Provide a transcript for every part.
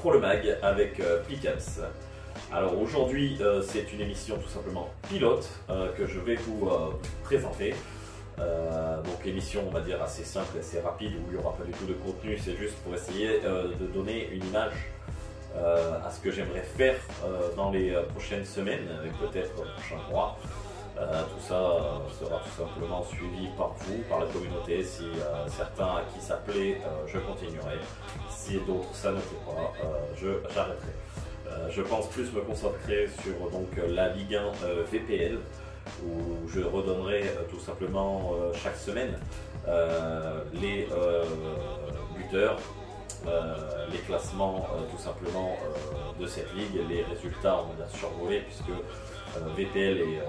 pour le mag avec Plicaps. Alors aujourd'hui c'est une émission tout simplement pilote que je vais vous présenter. Donc émission on va dire assez simple, assez rapide, où il n'y aura pas du tout de contenu, c'est juste pour essayer de donner une image à ce que j'aimerais faire dans les prochaines semaines, avec peut-être prochains mois. Tout ça sera tout simplement suivi par vous, par la communauté. Si certains à qui ça plaît, je continuerai. Si d'autres ça ne plaît pas, j'arrêterai. Je pense plus me concentrer sur donc, la Ligue 1 VPL, où je redonnerai tout simplement chaque semaine les buteurs, les classements tout simplement de cette ligue, les résultats on va survoler, puisque VPL et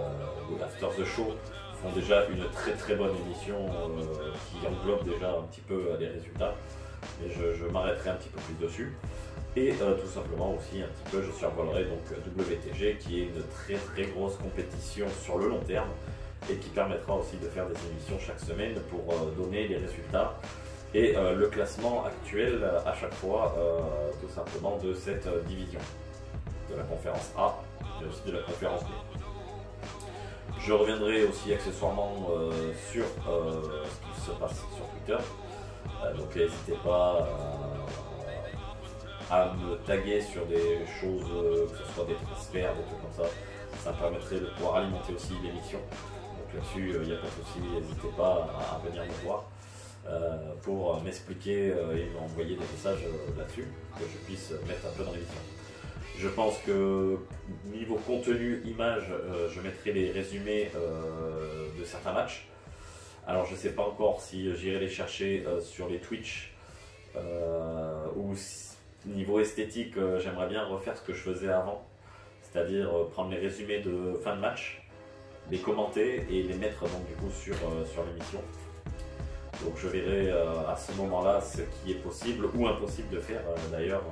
After the Show font déjà une très bonne émission qui englobe déjà un petit peu les résultats, mais je m'arrêterai un petit peu plus dessus. Et tout simplement aussi un petit peu je survolerai donc WTG, qui est une très grosse compétition sur le long terme et qui permettra aussi de faire des émissions chaque semaine pour donner les résultats et le classement actuel à chaque fois tout simplement de cette division, de la conférence A et aussi de la conférence B. Je reviendrai aussi accessoirement sur ce qui se passe sur Twitter, donc n'hésitez pas à me taguer sur des choses, que ce soit des transferts, des trucs comme ça. Ça me permettrait de pouvoir alimenter aussi l'émission. Donc là-dessus, il n'y a pas de souci, n'hésitez pas à venir me voir pour m'expliquer et m'envoyer des messages là-dessus, que je puisse mettre un peu dans l'émission. Je pense que niveau contenu, image, je mettrai les résumés de certains matchs. Alors je ne sais pas encore si j'irai les chercher sur les Twitch ou si, niveau esthétique, j'aimerais bien refaire ce que je faisais avant, c'est-à-dire prendre les résumés de fin de match, les commenter et les mettre donc du coup sur l'émission. Donc je verrai à ce moment-là ce qui est possible ou impossible de faire d'ailleurs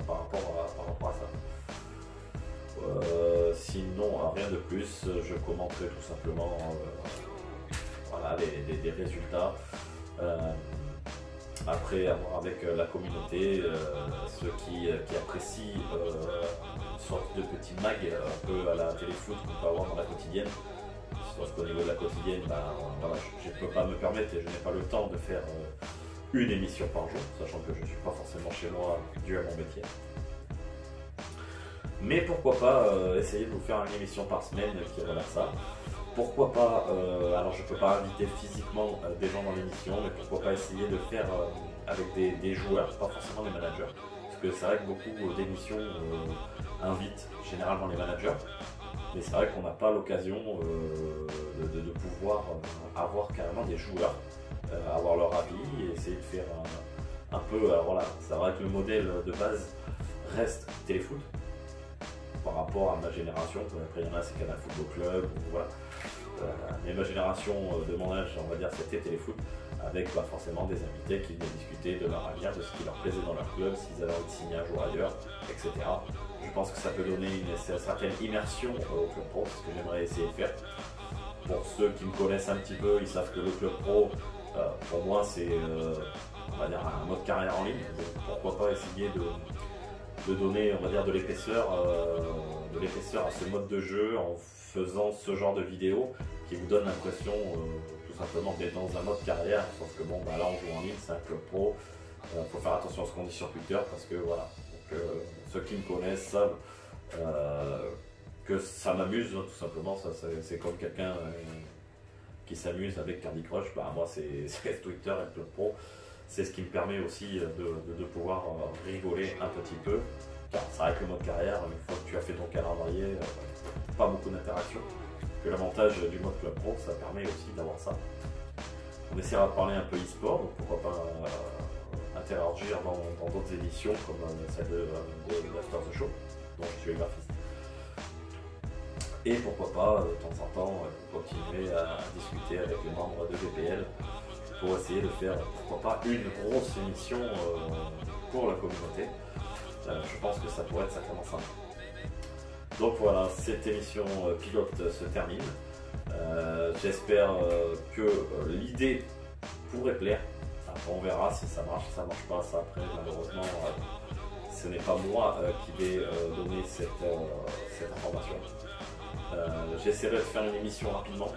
par rapport à ça. Sinon rien de plus, je commenterai tout simplement voilà, des résultats. Après avoir avec la communauté, ceux qui apprécient une sorte de petit mag un peu à la téléfoot qu'on peut avoir dans la quotidienne. Sauf qu'au niveau de la quotidienne, voilà, je ne peux pas me permettre et je n'ai pas le temps de faire une émission par jour, sachant que je ne suis pas forcément chez moi dû à mon métier. Mais pourquoi pas essayer de vous faire une émission par semaine qui relève ça. Pourquoi pas, alors je ne peux pas inviter physiquement des gens dans l'émission, mais pourquoi pas essayer de faire avec des joueurs, pas forcément des managers. Parce que c'est vrai que beaucoup d'émissions invitent généralement les managers, mais c'est vrai qu'on n'a pas l'occasion de pouvoir avoir carrément des joueurs, avoir leur avis et essayer de faire un peu, voilà, c'est vrai que le modèle de base reste téléfoot par rapport à ma génération. Après il y en a, c'est Canal Football Club, voilà. Mais ma génération de mon âge, on va dire, c'était téléfoot, avec forcément des invités qui venaient discuter de leur avenir, de ce qui leur plaisait dans leur club, s'ils avaient envie de signer un jour ailleurs, etc. Je pense que ça peut donner une certaine immersion au club pro, c'est ce que j'aimerais essayer de faire. Pour ceux qui me connaissent un petit peu, ils savent que le club pro, pour moi, c'est on va dire un mode carrière en ligne. Donc, pourquoi pas essayer de donner, on va dire, de l'épaisseur à ce mode de jeu en faisant ce genre de vidéo qui vous donne l'impression tout simplement d'être dans un mode carrière, sauf que bon, là on joue en ligne, c'est un club pro, faut faire attention à ce qu'on dit sur Twitter, parce que voilà, donc, ceux qui me connaissent savent que ça m'amuse, hein, tout simplement. C'est comme quelqu'un qui s'amuse avec Candy Crush, moi c'est Twitter et le club pro. C'est ce qui me permet aussi de pouvoir rigoler un petit peu. Car c'est vrai que le mode carrière, une fois que tu as fait ton calendrier, pas beaucoup d'interaction. Que l'avantage du mode club pro, ça permet aussi d'avoir ça. On essaiera de parler un peu e-sport, donc pourquoi pas interagir dans d'autres émissions comme celle de After the Show, dont je suis le graphiste. Et pourquoi pas, de temps en temps, continuer à discuter avec les membres de VPL pour essayer de faire, pourquoi pas, une grosse émission pour la communauté. Je pense que ça pourrait être sacrément sympa. Donc voilà, cette émission pilote se termine. J'espère que l'idée pourrait plaire. Après on verra si ça marche pas. Ça après malheureusement ce n'est pas moi qui vais donner cette information. J'essaierai de faire une émission rapidement,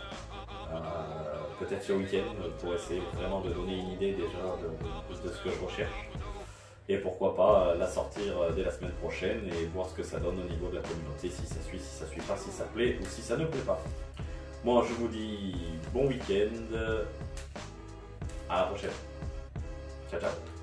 peut-être ce week-end, pour essayer vraiment de donner une idée déjà de ce que je recherche. Et pourquoi pas la sortir dès la semaine prochaine et voir ce que ça donne au niveau de la communauté, si ça suit, si ça suit pas, si ça plaît ou si ça ne plaît pas. Moi je vous dis bon week-end, à la prochaine. Ciao ciao.